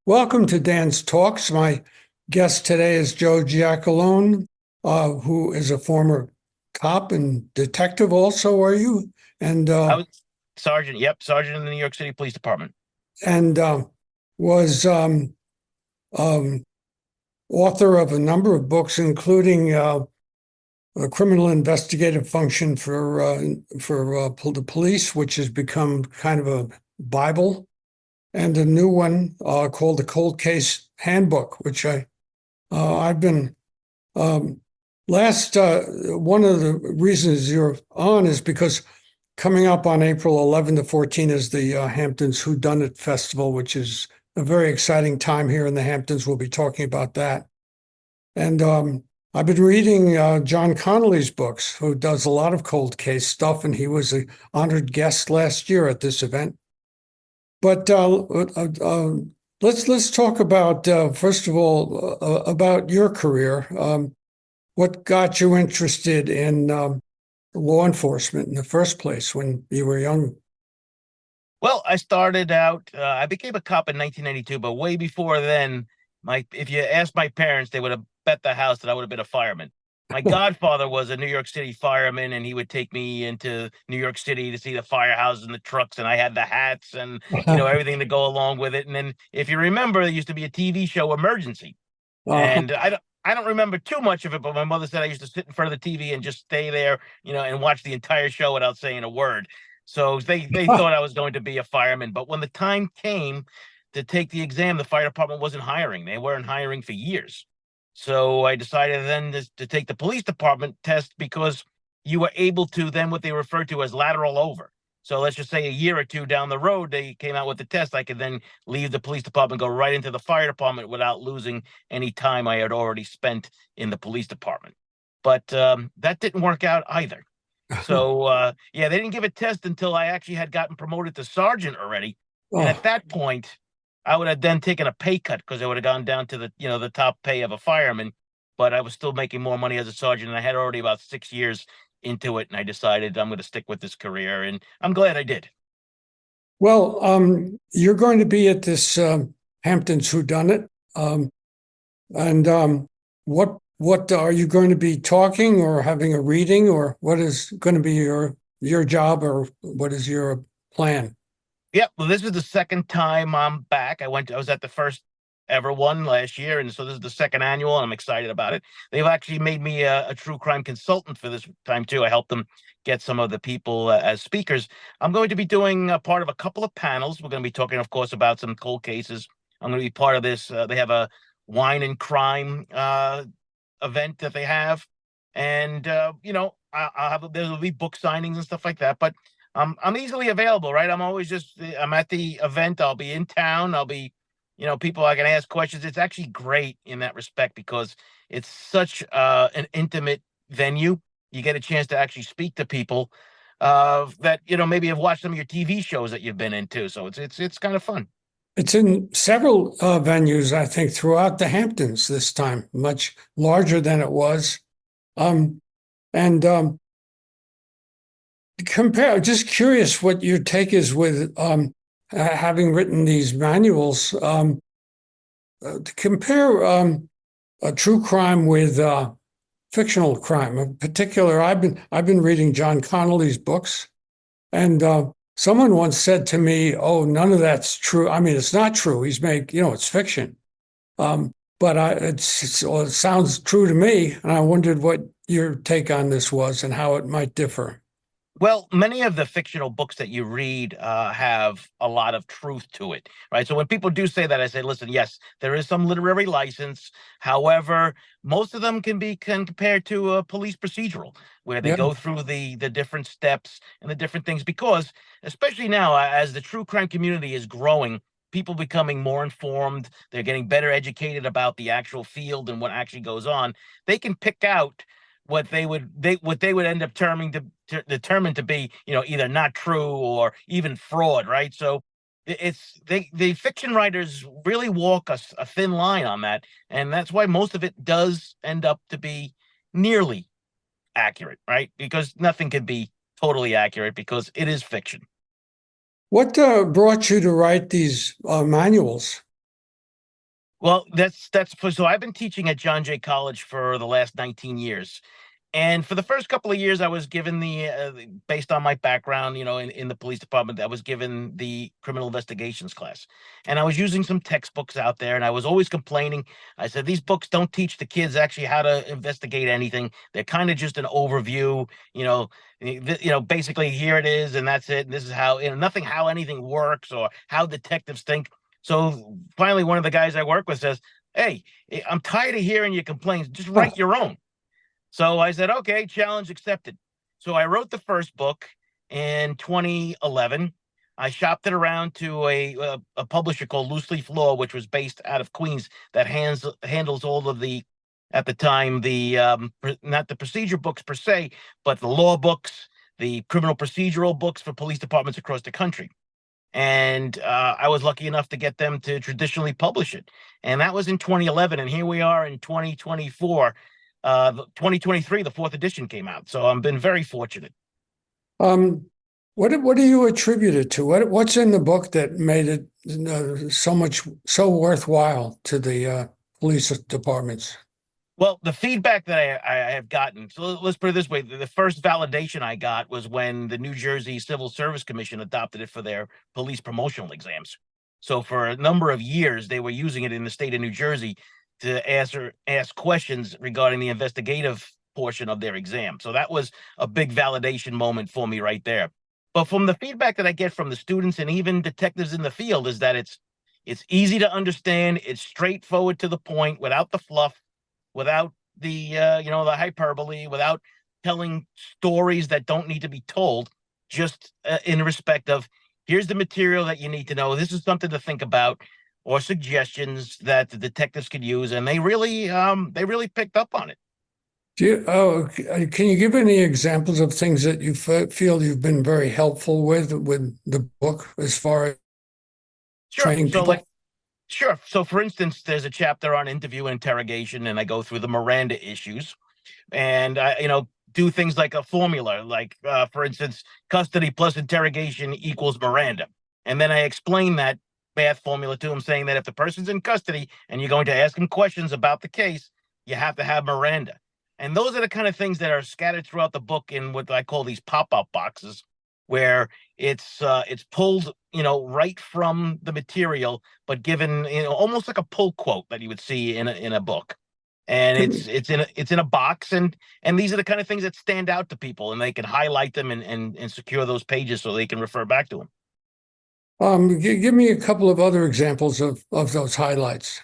Welcome to Dan's Talks. My guest today is Joe Giacalone, who is a former cop and detective also, are you? And I was sergeant. Yep, sergeant in the New York City Police Department. and was um, author of a number of books, including a criminal investigative function for the police, which has become kind of a Bible, and a new one called the Cold Case Handbook, which I've been Um, last, one of the reasons you're on is because coming up on April 11 to 14 is the Hamptons Whodunit Festival, which is a very exciting time here in the Hamptons. We'll be talking about that. And I've been reading John Connolly's books, who does a lot of cold case stuff, and he was an honored guest last year at this event. But let's talk about first of all about your career. What got you interested in law enforcement in the first place when you were young? Well, I started out. I became a cop in 1992, but way before then, if you asked my parents, they would have bet the house that I would have been a fireman. My godfather was a New York City fireman, and he would take me into New York City to see the firehouses and the trucks, and I had the hats and everything to go along with it. And then, if you remember, there used to be a TV show, Emergency. Uh, And I don't remember too much of it, but my mother said I used to sit in front of the TV and just stay there, and watch the entire show without saying a word. So they thought I was going to be a fireman. But when the time came to take the exam, the fire department wasn't hiring. They weren't hiring for years. So I decided then to take the police department test because you were able to then what they refer to as lateral over. So let's just say a year or two down the road, they came out with the test. I could then leave the police department, go right into the fire department without losing any time I had already spent in the police department. But that didn't work out either. So yeah, they didn't give a test until I actually had gotten promoted to sergeant already. And at oh, that point, I would have then taken a pay cut because I would have gone down to the top pay of a fireman, but I was still making more money as a sergeant. And I had already about 6 years into it, and I decided I'm going to stick with this career, and I'm glad I did. well, you're going to be at this Hamptons Whodunit, and what are you going to be talking or having a reading, or what is going to be your job, or what is your plan? Yeah, well, this is the second time I'm back. I was at the first ever one last year, and so this is the second annual, and I'm excited about it. They've actually made me a true crime consultant for this time too. I helped them get some of the people as speakers. I'm going to be doing a part of a couple of panels. We're going to be talking, of course, about some cold cases. I'm going to be part of this. They have a wine and crime event that they have, and I'll have there'll be book signings and stuff like that. But I'm easily available, right? I'm at the event. I'll be in town. I'll be, people I can ask questions. It's actually great in that respect because it's such an intimate venue. You get a chance to actually speak to people that maybe have watched some of your TV shows that you've been into. So it's kind of fun. It's in several venues, I think, throughout the Hamptons this time, much larger than it was. Um, and just curious what your take is with having written these manuals, to compare a true crime with fictional crime. In particular, I've been reading John Connolly's books, and someone once said to me, "Oh, none of that's true. I mean, it's not true. He's made, it's fiction." But it sounds true to me, and I wondered what your take on this was and how it might differ. Well, many of the fictional books that you read have a lot of truth to it, right? So when people do say that, I say, listen, yes, there is some literary license. However, most of them can compare to a police procedural, where they Yeah. go through the different steps and the different things. Because especially now, as the true crime community is growing, people becoming more informed, they're getting better educated about the actual field and what actually goes on. They can pick out what they would end up to determine to be either not true or even fraud, right? So the fiction writers really walk a thin line on that, and that's why most of it does end up to be nearly accurate, right? Because nothing can be totally accurate because it is fiction. What brought you to write these manuals? Well, so I've been teaching at John Jay College for the last 19 years. And for the first couple of years, I was given based on my background, in the police department, I was given the criminal investigations class. And I was using some textbooks out there, and I was always complaining. I said, these books don't teach the kids actually how to investigate anything. They're kind of just an overview, basically here it is, and that's it. And this is how, nothing how anything works or how detectives think. So finally, one of the guys I work with says, "Hey, I'm tired of hearing your complaints. Just write your own." So I said, okay, challenge accepted. So I wrote the first book in 2011. I shopped it around to a publisher called Loose Leaf Law, which was based out of Queens, that handles all of the, at the time, the not the procedure books per se, but the law books, the criminal procedural books for police departments across the country. And I was lucky enough to get them to traditionally publish it. And that was in 2011. And here we are in 2024. 2023, the fourth edition came out. So I've been very fortunate. Um, what do you attribute it to? What's in the book that made it so worthwhile to the police departments? Well, the feedback that I have gotten, so let's put it this way. The first validation I got was when the New Jersey Civil Service Commission adopted it for their police promotional exams. So for a number of years, they were using it in the state of New Jersey to ask questions regarding the investigative portion of their exam. So that was a big validation moment for me right there. But from the feedback that I get from the students and even detectives in the field is that it's easy to understand, it's straightforward to the point, without the fluff, without the hyperbole, without telling stories that don't need to be told, just in respect of, here's the material that you need to know. This is something to think about, or suggestions that the detectives could use, and they really picked up on it. Can you give any examples of things that you feel you've been very helpful with the book as far as training people? Sure. So, for instance, there's a chapter on interview and interrogation, and I go through the Miranda issues, and I do things like a formula, like for instance, custody plus interrogation equals Miranda, and then I explain that math formula to him, saying that if the person's in custody and you're going to ask him questions about the case, you have to have Miranda. And those are the kind of things that are scattered throughout the book in what I call these pop-up boxes, where it's pulled, right from the material, but given, almost like a pull quote that you would see in a book. And it's in a box, and these are the kind of things that stand out to people, and they can highlight them and secure those pages so they can refer back to them. Give me a couple of other examples of those highlights.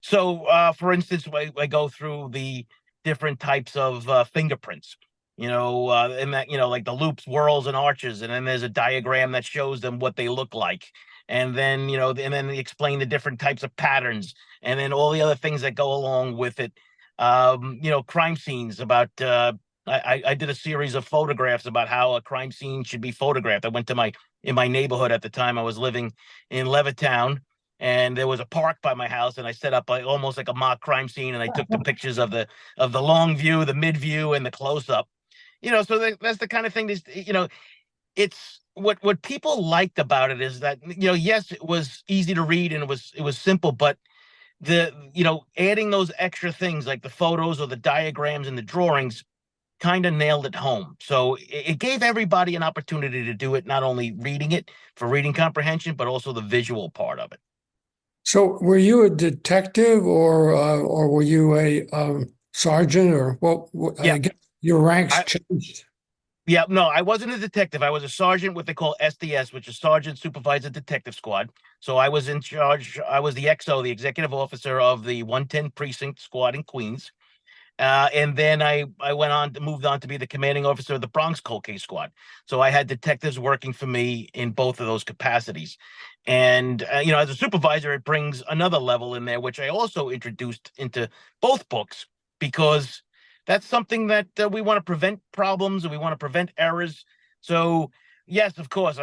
So, for instance, I go through the different types of fingerprints, and that, like the loops, whorls, and arches, and then there's a diagram that shows them what they look like. And then, and then they explain the different types of patterns, and then all the other things that go along with it. Crime scenes about, I did a series of photographs about how a crime scene should be photographed. I went to in my neighborhood at the time. I was living in Levittown, and there was a park by my house, and I set up almost like a mock crime scene, and I took the pictures of the long view, the mid view, and the close up. So that's the kind of thing it's what people liked about it is that, yes, it was easy to read and it was simple, but adding those extra things like the photos or the diagrams and the drawings kind of nailed it home. So it gave everybody an opportunity to do it, not only reading it for reading comprehension, but also the visual part of it. So were you a detective or were you a sergeant, or Yeah. I guess your ranks changed? Yeah, no, I wasn't a detective. I was a sergeant, what they call SDS, which is Sergeant Supervisor Detective Squad. So I was in charge. I was the XO, the executive officer of the 110 Precinct Squad in Queens. And then I moved on to be the commanding officer of the Bronx Cold Case Squad. So I had detectives working for me in both of those capacities. And, as a supervisor, it brings another level in there, which I also introduced into both books, because that's something that we want to prevent problems, and we want to prevent errors. So, yes, of course,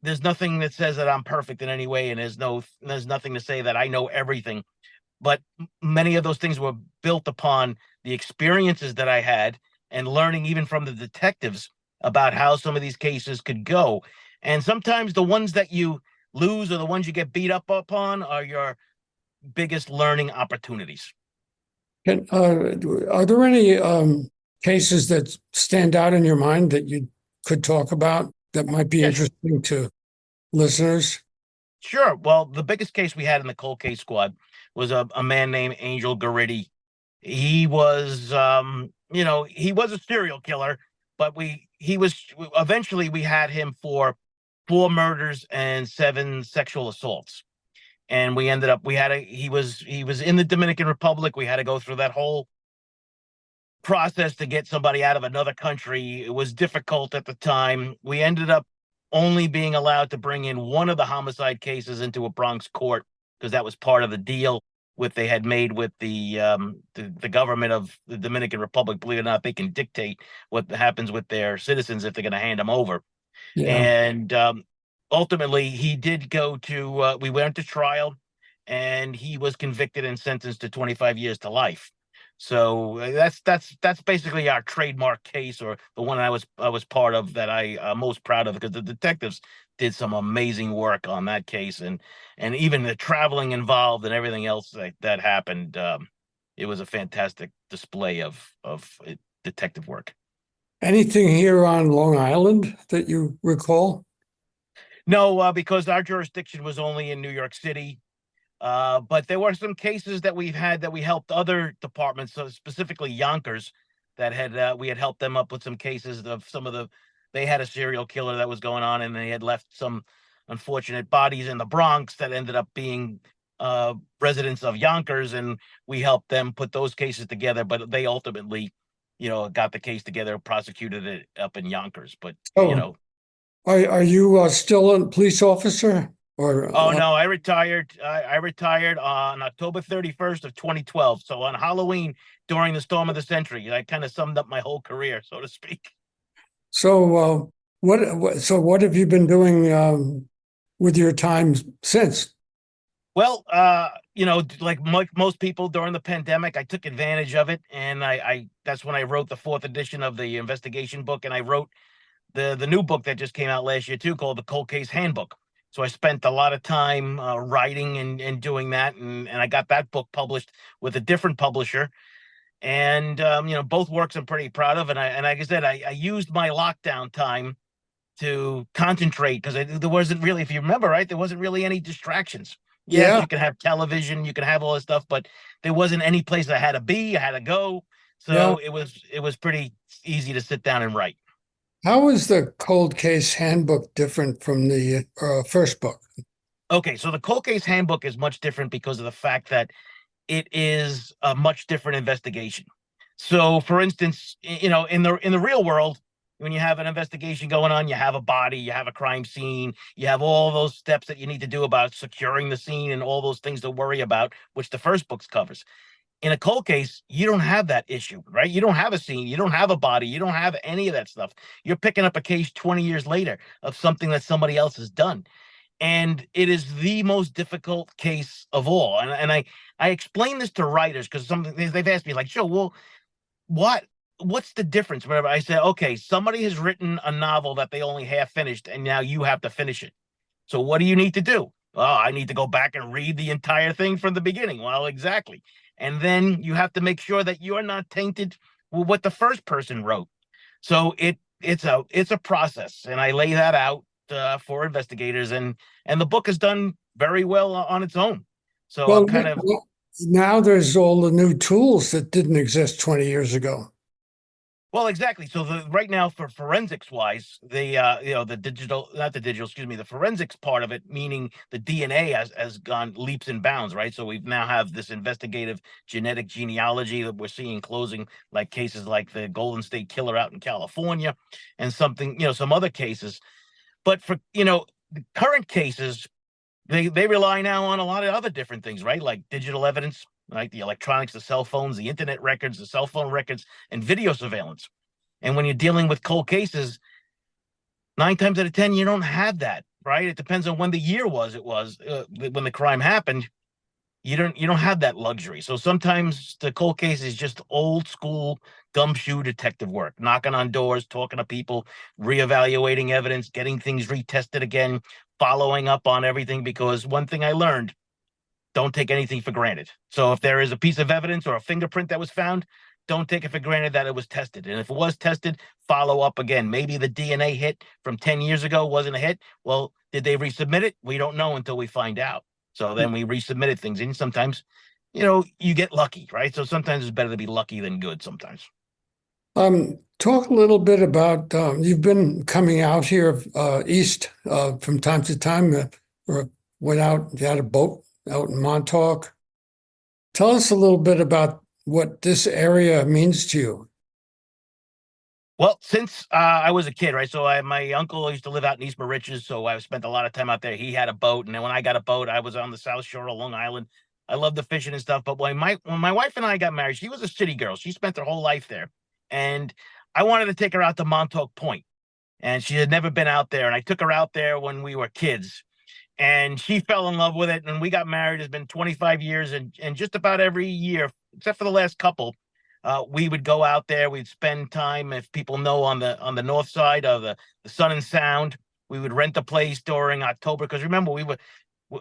there's nothing that says that I'm perfect in any way, and there's nothing to say that I know everything. But many of those things were built upon the experiences that I had, and learning even from the detectives about how some of these cases could go. And sometimes the ones that you lose, or the ones you get beat up upon, are biggest learning opportunities. Are there any cases that stand out in your mind that you could talk about that might be Yes, interesting to listeners? sure. Well, the biggest case we had in the cold case squad was a man named Angel Garrity. He was, he was a serial killer, but he was eventually we had him for 4 murders and 7 sexual assaults. And we ended up he was in the Dominican Republic. We had to go through that whole process to get somebody out of another country. It was difficult at the time. We ended up only being allowed to bring in one of the homicide cases into a Bronx court because that was part of the deal with they had made with the government of the Dominican Republic. Believe it or not, they can dictate what happens with their citizens if they're going to hand them over. Yeah. And ultimately, he did go to. We went to trial, and he was convicted and sentenced to 25 years to life. So that's basically our trademark case, or the one I was part of that I'm most proud of, because the detectives did some amazing work on that case, and even the traveling involved and everything else that happened. It was a fantastic display of detective work. Anything here on Long Island that you recall? No, because our jurisdiction was only in New York City. But there were some cases that we've had that we helped other departments, so specifically Yonkers, that had we had helped them up with some cases of some of the they had a serial killer that was going on, and they had left some unfortunate bodies in the Bronx that ended up being residents of Yonkers, and we helped them put those cases together. But they ultimately, got the case together, prosecuted it up in Yonkers. But Oh, are you still a police officer or? Oh no, I retired. I retired on October 31st of 2012. So on Halloween during the storm of the century, I kind of summed up my whole career, so to speak. So what have you been doing with your time since? Well, like most people during the pandemic, I took advantage of it, and I that's when I wrote the fourth edition of the investigation book, and I wrote the new book that just came out last year too, called the Cold Case Handbook. So I spent a lot of time writing and doing that, and I got that book published with a different publisher. And both works I'm pretty proud of. And like I said, I used my lockdown time to concentrate because there wasn't really, if you remember, right, there wasn't really any distractions. Yes, Yeah, you can have television, you can have all this stuff, but there wasn't any place I had to be. I had to go, yeah. so it was pretty easy to sit down and write. How is the cold case handbook different from the first book? Okay, so the cold case handbook is much different because of the fact that it is a much different investigation. So, for instance, in the real world, when you have an investigation going on, you have a body, you have a crime scene, you have all those steps that you need to do about securing the scene and all those things to worry about, which the first book covers. In a cold case, you don't have that issue, right? You don't have a scene, you don't have a body, you don't have any of that stuff. You're picking up a case 20 years later of something that somebody else has done, and it is the most difficult case of all. And I explain this to writers because they've asked me like, Joe, well, what what's the difference? Whatever. I said, okay, somebody has written a novel that they only half finished, and now you have to finish it. So what do you need to do? Oh, I need to go back and read the entire thing from the beginning. Well, exactly. And then you have to make sure that you're not tainted with what the first person wrote. So it's a process, and I lay that out for investigators, and the book has done very well on its own. So I'm Well, kind of now there's all the new tools that didn't exist 20 years ago. Well, exactly. So right now, for forensics wise, the digital, not the digital, excuse me, the forensics part of it, meaning the DNA has gone leaps and bounds, right? So we now have this investigative genetic genealogy that we're seeing closing, like cases like the Golden State Killer out in California, and some other cases. But for the current cases, they rely now on a lot of other different things, right? Like digital evidence, like the electronics, the cell phones, the internet records, the cell phone records, and video surveillance. And when you're dealing with cold cases, 9 times out of 10, you don't have that, right? It depends on when the year was. It was when the crime happened. You don't have that luxury. So sometimes the cold case is just old school gumshoe detective work, knocking on doors, talking to people, reevaluating evidence, getting things retested again, following up on everything. Because one thing I learned don't take anything for granted. So if there is a piece of evidence or a fingerprint that was found, don't take it for granted that it was tested. And if it was tested, follow up again. Maybe the DNA hit from 10 years ago wasn't a hit. Well, did they resubmit it? We don't know until we find out. So then we resubmitted things. And sometimes, you get lucky, right? So sometimes it's better to be lucky than good sometimes. Talk a little bit about, you've been coming out here east from time to time, or went out, you had a boat out in Montauk. Tell us a little bit about what this area means to you. Well, since I was a kid, right? So my uncle used to live out in East Moriches, so I spent a lot of time out there. He had a boat, and then when I got a boat, I was on the South Shore of Long Island. I love the fishing and stuff. But when my wife and I got married, she was a city girl. She spent her whole life there, and I wanted to take her out to Montauk Point, and she had never been out there. And I took her out there when we were kids, and she fell in love with it. And we got married. It's been 25 years, and just about every year, except for the last couple, we would go out there. We'd spend time, if people know, on the north side of the Sun and Sound. We would rent a place during October because remember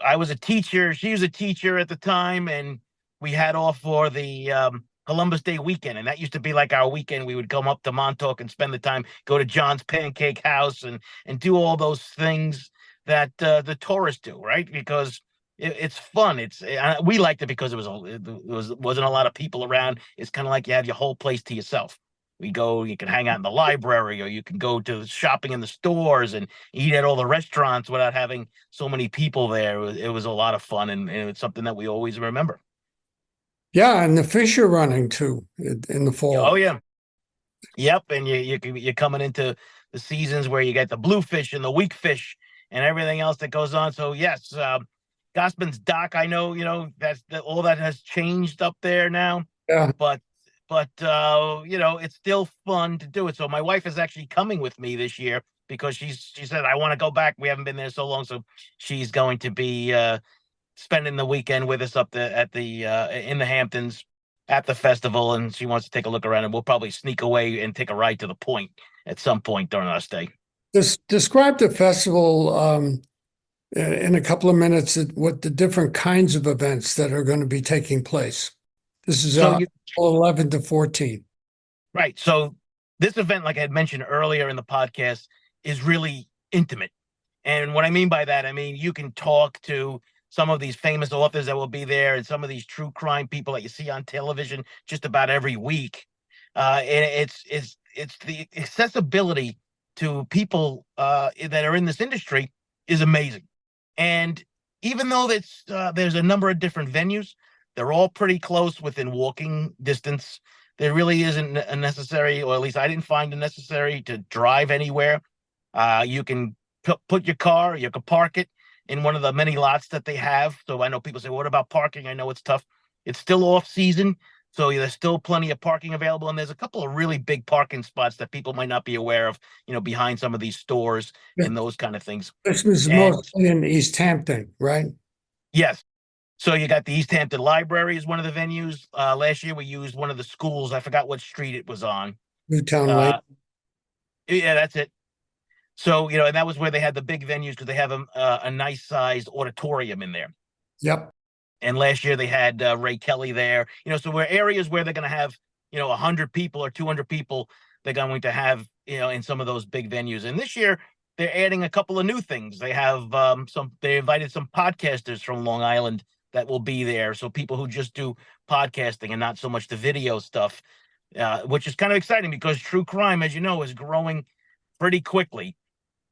I was a teacher. She was a teacher at the time, and we had off for the Columbus Day weekend, and that used to be like our weekend. We would come up to Montauk and spend the time, go to John's Pancake House, and do all those things that the tourists do, right? Because it's fun. We liked it because it wasn't a lot of people around. It's kind of like you have your whole place to yourself. You can hang out in the library, or you can go to shopping in the stores and eat at all the restaurants without having so many people there. It was a lot of fun, and it's something that we always remember. Yeah, and the fish are running too in the fall. Oh yeah, yep. And you're coming into the seasons where you get the bluefish and the weak fish and everything else that goes on. So yes, Gospin's Dock, I know, that all that has changed up there now. Yeah. But it's still fun to do it. So my wife is actually coming with me this year because she said, I want to go back. We haven't been there so long. So she's going to be spending the weekend with us up there in the Hamptons at the festival, and she wants to take a look around, and we'll probably sneak away and take a ride to the point at some point during our stay. Describe the festival in a couple of minutes, what the different kinds of events that are going to be taking place. This is 11 to 14. Right. So this event, like I had mentioned earlier in the podcast, is really intimate. And what I mean by that, I mean, you can talk to some of these famous authors that will be there, and some of these true crime people that you see on television just about every week. And it's the accessibility to people that are in this industry is amazing. And even though there's a number of different venues, they're all pretty close within walking distance. There really isn't a necessary, or at least I didn't find it necessary, to drive anywhere. You can put your car, you can park it in one of the many lots that they have. So I know people say, what about parking? I know it's tough. It's still off season, so there's still plenty of parking available. And there's a couple of really big parking spots that people might not be aware of, behind some of these stores and those kind of things. This was mostly in East Hampton, right? Yes. So you got the East Hampton Library is one of the venues. Last year we used one of the schools. I forgot what street it was on. Newtown Lake. Yeah, that's it. So, and that was where they had the big venues because they have a nice sized auditorium in there. Yep. And last year they had Ray Kelly there. So we're areas where they're going to have, 100 people or 200 people. They're going to have, in some of those big venues. And this year they're adding a couple of new things. They have they invited some podcasters from Long Island that will be there. So people who just do podcasting and not so much the video stuff, which is kind of exciting because true crime, as you know, is growing pretty quickly.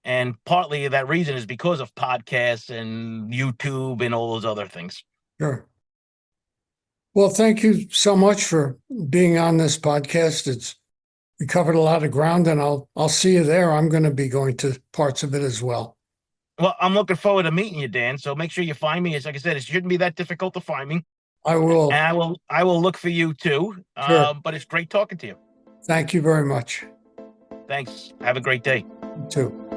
And partly that reason is because of podcasts and YouTube and all those other things. Sure. Well, thank you so much for being on this podcast. We covered a lot of ground, and I'll see you there. I'm going to be going to parts of it as well. Well, I'm looking forward to meeting you, Dan. So make sure you find me. It's like I said, it shouldn't be that difficult to find me. I will. And I will look for you too. Sure. But it's great talking to you. Thank you very much. Thanks. Have a great day. You too.